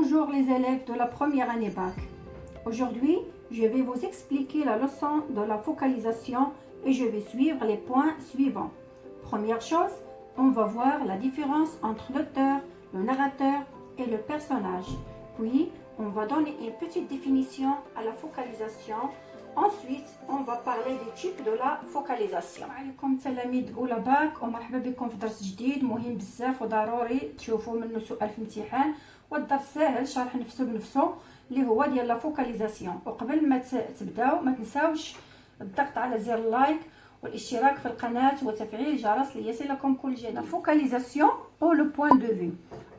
Bonjour les élèves de la première année bac. Aujourd'hui, je vais vous expliquer la leçon de la focalisation et je vais suivre les points suivants. Première chose, on va voir la différence entre l'auteur, le narrateur et le personnage. Puis, on va donner une petite définition à la focalisation. Ensuite, on va parler des types de la focalisation. عليكم تلاميذ أولى باك ومرحبا بكم في درس جديد مهم بزاف وضروري تشوفوا منه سؤال في الامتحان. والدرس ساهل شرح نفسه بنفسه اللي هو ديال لا فوكاليزاسيون. وقبل ما تبداو ما تنساوش الضغط على زر اللايك والاشتراك في القناة وتفعيل الجرس ليصلكم كل جديد. لا فوكاليزاسيون او لو بوين دو في.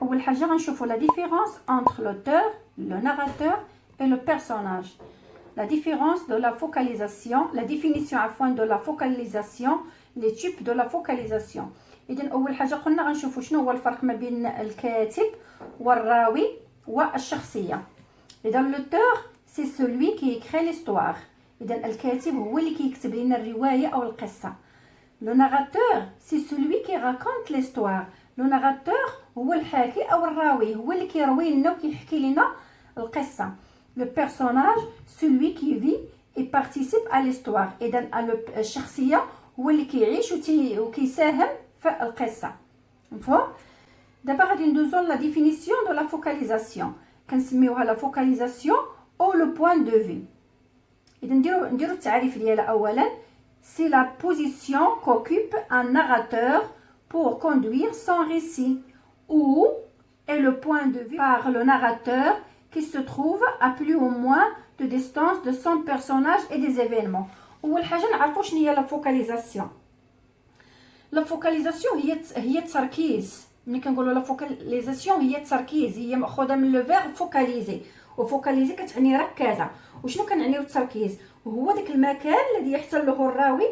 أول حاجة غنشوفوا لا ديفيرونس entre l'auteur, le narrateur et le personnage. La différence de la focalisation, la définition de la focalisation, les types de la focalisation. إذن أول حاجة قلنا غنشوفوا شنو هو الفرق ما بين الكاتب والراوي والشخصية. إذن l'auteur c'est celui qui écrit l'histoire. إذن الكاتب هو اللي كيكتب لنا الرواية أو القصة. Le narrateur c'est celui qui raconte l'histoire. Le narrateur هو الحاكي أو الراوي هو اللي كيروي لنا وكيحكي لنا القصة. Le personnage celui qui vit et participe à l'histoire. إذن الشخصية هو اللي كيعيش وكيساهم في القصة. مفهوم؟ دابا غادي ندوزو لا ديفينيسيون دو لا فوكاليزاسيون. كنسميوها لا فوكاليزاسيون او لو بوين دو في. إذا نديرو التعريف ديالها أولا. سي لا بوزيسيون qu'occupe un narrateur pour conduire son récit ou est le point de vue par le narrateur qui se trouve à plus ou moins de distance de son personnage et des événements. أول حاجة نعرفو شنو هي لا فوكاليزاسيون. لا فوكاليزاسيون هي التركيز. ملي كنقولوا لا فوكاليزاسيون هي التركيز، هي مأخوذة من لو فيرب فوكاليزي، وفوكاليزي كتعني ركازة. وشنو كنعنيو التركيز؟ وهو داك المكان الذي يحتله الراوي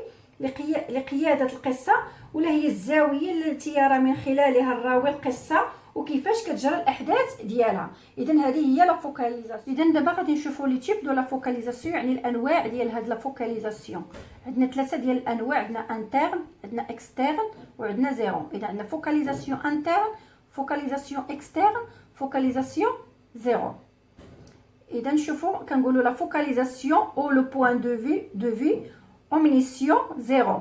لقيادة القصة، ولا هي الزاوية التي يرى من خلالها الراوي القصة وكيفاش كتجرى الاحداث ديالها. اذا هذه هي لا فوكاليزاسيون. اذا دابا غادي نشوفوا لي تيب دو لا فوكاليزاسيون، يعني الانواع ديال هاد لا فوكاليزاسيون. عندنا ثلاثه ديال الانواع، عندنا انترن، عندنا اكسترن، وعندنا زيرو. اذا عندنا فوكاليزاسيون انترن، فوكاليزاسيون اكسترن، فوكاليزاسيون زيرو. اذا نشوفوا كنقولوا لا فوكاليزاسيون او لو بوين دو في اومنيسيون زيرو.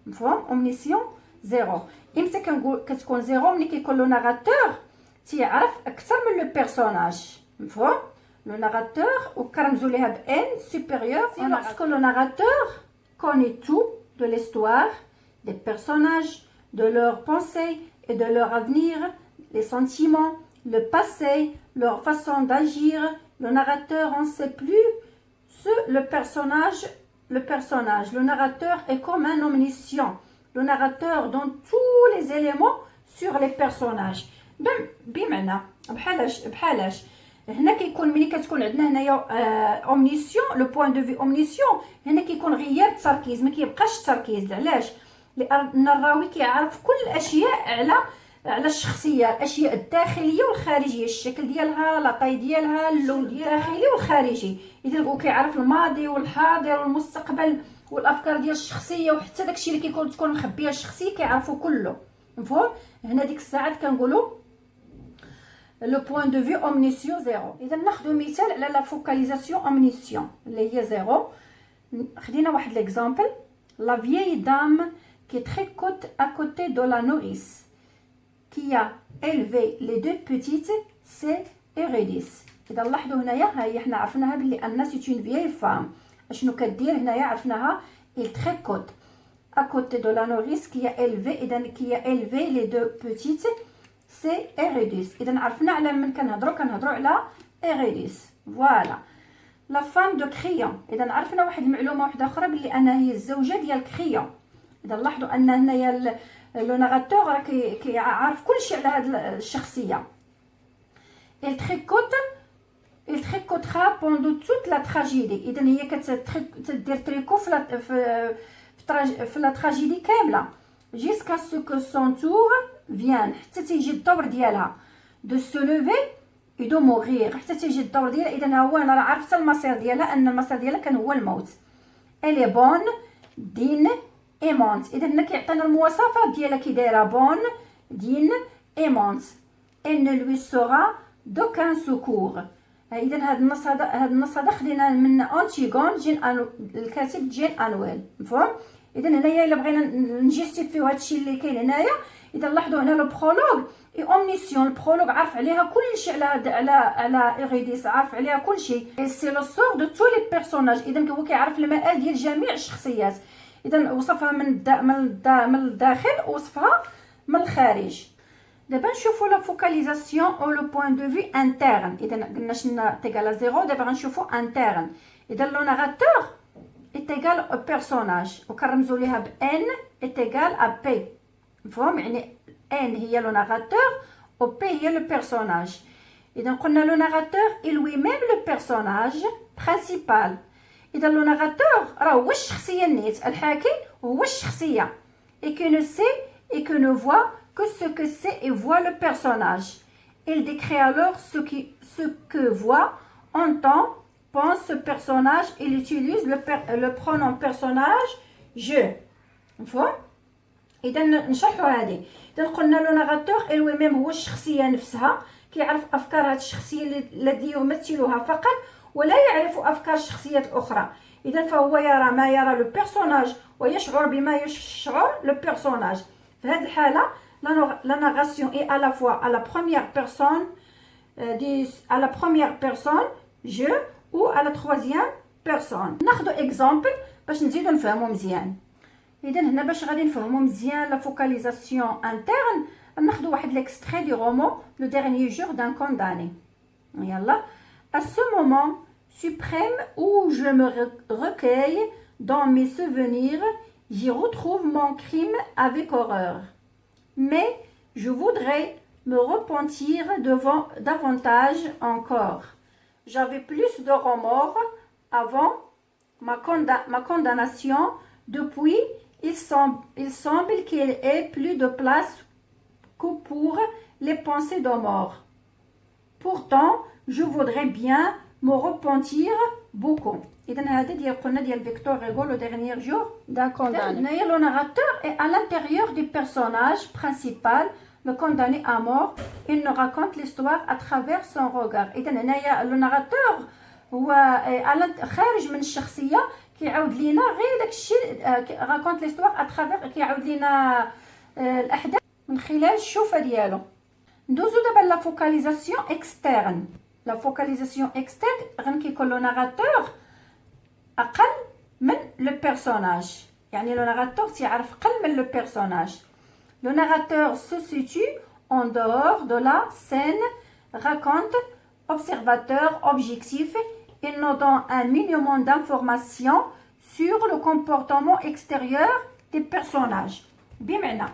مفهوم؟ اومنيسيون زيرو. امتى كتكون زيرو؟ ملي كيكون لو ناراتور تيعرف اكثر من لو بيرسوناج. مفهوم؟ لو ناراتور وكرمزوا ليها ب ان سوبيريور. lorsque le narrateur connaît tout de l'histoire, des personnages, de leurs pensées et de leur avenir, les sentiments, le passé, leur façon d'agir. Le narrateur en sait plus sur le personnage. Le narrateur est comme un omniscient. Le narrateur donne tous les éléments sur les personnages. بمعنى بحالاش هنا كيكون ملي كتكون عندنا هنايا اومنيسيون لو بوين دو في اومنيسيون، هنا كيكون غياب التركيز، ما كيبقاش التركيز. علاش؟ لان الراوي كيعرف كل الاشياء على الشخصيه، الاشياء الداخليه والخارجيه، الشكل ديالها، لاطاي ديالها، اللون الداخلي والخارجي. اذا هو كيعرف الماضي والحاضر والمستقبل والافكار ديال الشخصيه، وحتى داكشي اللي تكون مخبيه الشخصيه كيعرفوا كله. مفهوم؟ هنا ديك الساعات كنقولوا لو بوين دو في اومنيسيون زيرو. اذا ناخذ مثال على لا فوكاليزاسيون اومنيسيون اللي هي زيرو. خدينا واحد ليكزامبل. لا vieille dame qui tricote à côté de la nourrice qui a élevé les deux petites, c'est Eurydice. اذا لاحظوا هنايا ها هي حنا عرفناها بلي ان سي اون فيي فام. اشنو كدير هنايا؟ عرفناها il tricote à côté de la nourrice qui a élevé. اذا qui a élevé les deux petites c'est Eurydice. اذا عرفنا على من كنهضروا على Eurydice. فوالا. لا فام دو كريون. اذا عرفنا واحد المعلومه واحده اخرى بلي انها هي الزوجه ديال كريون. اذا لاحظوا ان هنايا لو ناراتور راه كيعرف كلشي على هذه الشخصيه. il tricotera pendant toute la tragédie. اذا هي كتدير تريكو في لا تراجيدي كامله jusqu'à ce que son tour vienne، حتى تيجي الدور ديالها de se lever et de mourir، حتى تيجي الدور ديالها. اذا هو انا عرفت المصير ديالها، ان المصير ديالها كان هو الموت. elle est bonne digne aimante. اذا هنا كيعطينا المواصفات ديالها كي دايره bonne digne aimante. elle ne lui sera d'aucun secours. اذا هذا النص هذا خدينا من انتيغون الكاتب جين انويل، مفهوم؟ اذا هنايا الا بغينا نجيستيفيو هذا الشيء اللي كاين هنايا، اذا لاحظوا هنا لو برولوغ اي اومنيسيون. البرولوغ عارف عليها كل شيء، على ايغيديس عارف عليها كل شيء. سي لو سور دو تو لي بيرسوناج، اذا هو كيعرف المآل ديال جميع الشخصيات. اذا وصفها من الداخل ووصفها من الخارج. دابا نشوفوا لا فوكاليزاسيون او لو بوين دو في انترن. اذا قلنا شنا تيغال زيرو، دابا غنشوفوا انترن. اذا لو ناراتور تيغال او بيرسوناج، وكنرمزوا ليها ب ان تيغال ا بي، مفهوم؟ يعني ان هي لو ناراتور و بي هي لو بيرسوناج. اذا قلنا لو ناراتور اي لوي ميم لو بيرسوناج برينسيبال. اذا لو ناراتور راه هو الشخصيه نيت، الحاكي هو الشخصيه، اي كو نو سي اي كو نو فوا que ce que c'est et voit le personnage. Il décrit alors ce que voit, entend, pense ce personnage. Il utilise le pronom personnage je. مفهوم؟ إذا نشرحوا هذه. إذا قلنا لو ناراتور إلوي ميم هو الشخصية نفسها، كيعرف أفكار هذه الشخصية التي يمثلها فقط، ولا يعرف أفكار الشخصيات الأخرى. إذا فهو يرى ما يرى لو بيرسوناج ويشعر بما يشعر لو بيرسوناج. في هذه الحالة la narration est à la fois à la première personne, je, ou à la troisième personne. ناخذ exemple باش نزيدو نفهمو مزيان. اذا هنا باش غادي نفهمو مزيان لا فوكاليزاسيون انترن، ناخذ واحد l'extrait du roman Le dernier jour d'un condamné. يلا. À ce moment suprême où je me recueille dans mes souvenirs, j'y retrouve mon crime avec horreur. Mais je voudrais me repentir davantage encore. J'avais plus de remords avant ma condamnation. Depuis, il semble qu'il y ait plus de place que pour les pensées de mort. Pourtant, je voudrais bien me repentir beaucoup. إذا هذا ديال قلنا ديال فيكتور هوغو لو ديرنيير جور دان كونداني. هنايا لو ناراتور est à l'intérieur du personnage principal, le condamné à mort. Il nous raconte l'histoire à travers son regard. إذا هنايا لو ناراتور هو خارج من الشخصية، كيعاود لينا غير داكشي، raconte l'histoire à travers، كيعاود لينا الأحداث من خلال الشوفة ديالو. ندوزو دابا لا فوكاليزاسيون اكسترن. لا فوكاليزاسيون اكسترن غير كيكون لو ناراتور أقل من لو بيرسوناج، يعني لو ناراتور تيعرف أقل من لو بيرسوناج. لو ناراتور se situe en dehors de la scène, raconte, observateur, objectif. Il nous donne un minimum d'informations sur le comportement extérieur des personnages. بمعنى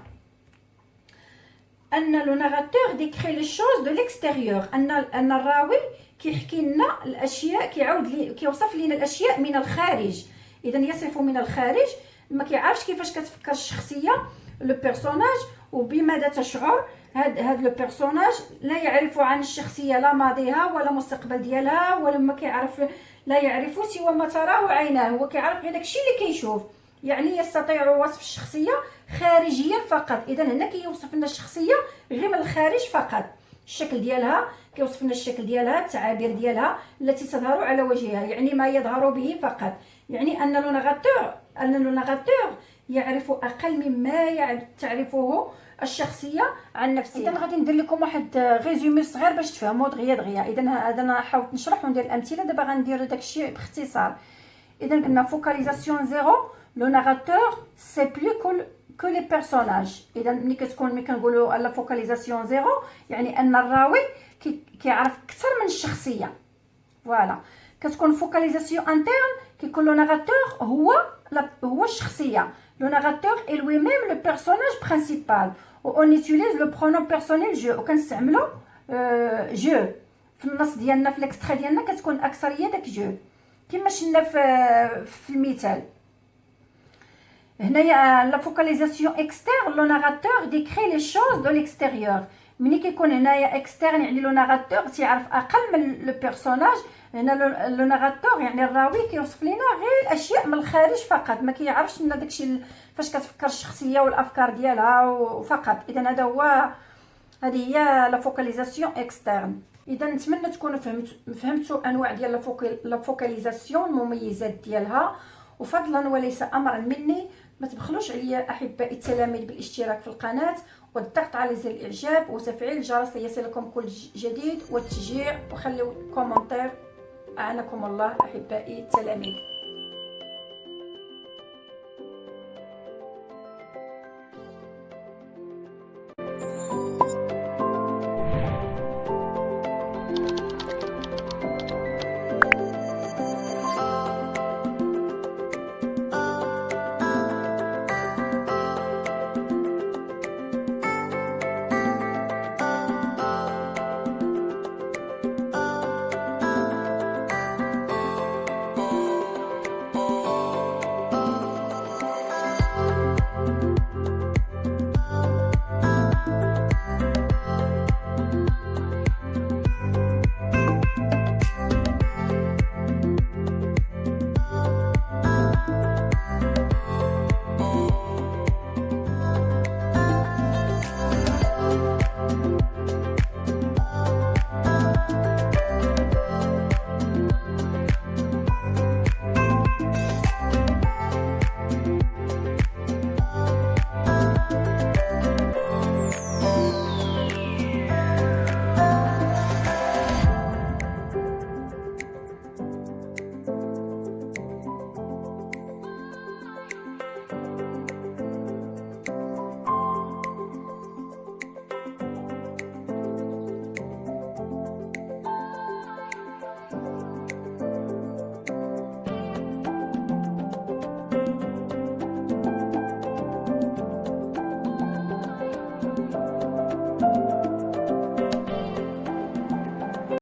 أن لو ناراتور décrit les choses de l'extérieur، أن الراوي كيحكي لنا الاشياء، كيوصف لنا الاشياء من الخارج. اذا يصف من الخارج، ما كيعرفش كيفاش كتفكر الشخصيه لو بيرسوناج وبماذا تشعر. هاد لو بيرسوناج لا يعرف عن الشخصيه لا ماضيها ولا مستقبل ديالها، ولا ما كيعرف، لا يعرف سوى ما تراه عيناه، هو كيعرف غير داكشي اللي كيشوف. يعني يستطيع وصف الشخصيه خارجيا فقط. اذا هنا كيوصف لنا الشخصيه غير من الخارج فقط، الشكل ديالها كيوصف لنا الشكل ديالها، التعابير ديالها التي تظهر على وجهها، يعني ما يظهر به فقط. يعني أن لو ناراتور يعرف أقل مما تعرفه الشخصية عن نفسها. إذا غادي ندير لكم واحد ريزومي صغير باش تفهموا دغيا. إذا هذا أنا حاولت نشرح وندير الأمثلة، دابا غندير داكشي باختصار. إذا قلنا فوكاليزاسيون زيرو، لو ناراتور سي بلو كو لي بيرسوناج. إذا ملي كنقولوا لا فوكاليزاسيون زيرو يعني أن الراوي كيعرف أكثر من الشخصية. فوالا. كتكون فوكاليزاسيون انترن كيكون لو ناراتور هو الشخصيه. لو ناراتور اي لوي ميم لو بيرسوناج برينسيبال، و اون يوتيليز لو برونوم بيرسونيل جو، وكنستعملوا جو في النص ديالنا، في الاكسترا ديالنا كتكون اكثريه داك جو كما شفنا في المثال. هنايا لا فوكاليزاسيون اكسترن، لو ناراتور ديكري لي شوز دو ليكستيريور. ملي كيكون هنايا اكسترن يعني لو ناراتور تيعرف اقل من لو بيرسوناج. هنا لو ناراتور يعني الراوي كيوصف لنا غير الاشياء من الخارج فقط، ما كيعرفش لنا داكشي فاش كتفكر الشخصيه والافكار ديالها وفقط. اذا هذا هو، هذه هي لا فوكاليزاسيون اكسترن. اذا نتمنى تكونوا فهمتوا انواع ديال لا فوكاليزاسيون، المميزات ديالها. وفضلا وليس امرا مني ما تبخلوش عليا احبائي التلاميذ بالاشتراك في القناه والضغط على زر الاعجاب وتفعيل الجرس ليصلكم كل جديد والتشجيع، وخليوا كومنتير. اعانكم الله احبائي التلاميذ.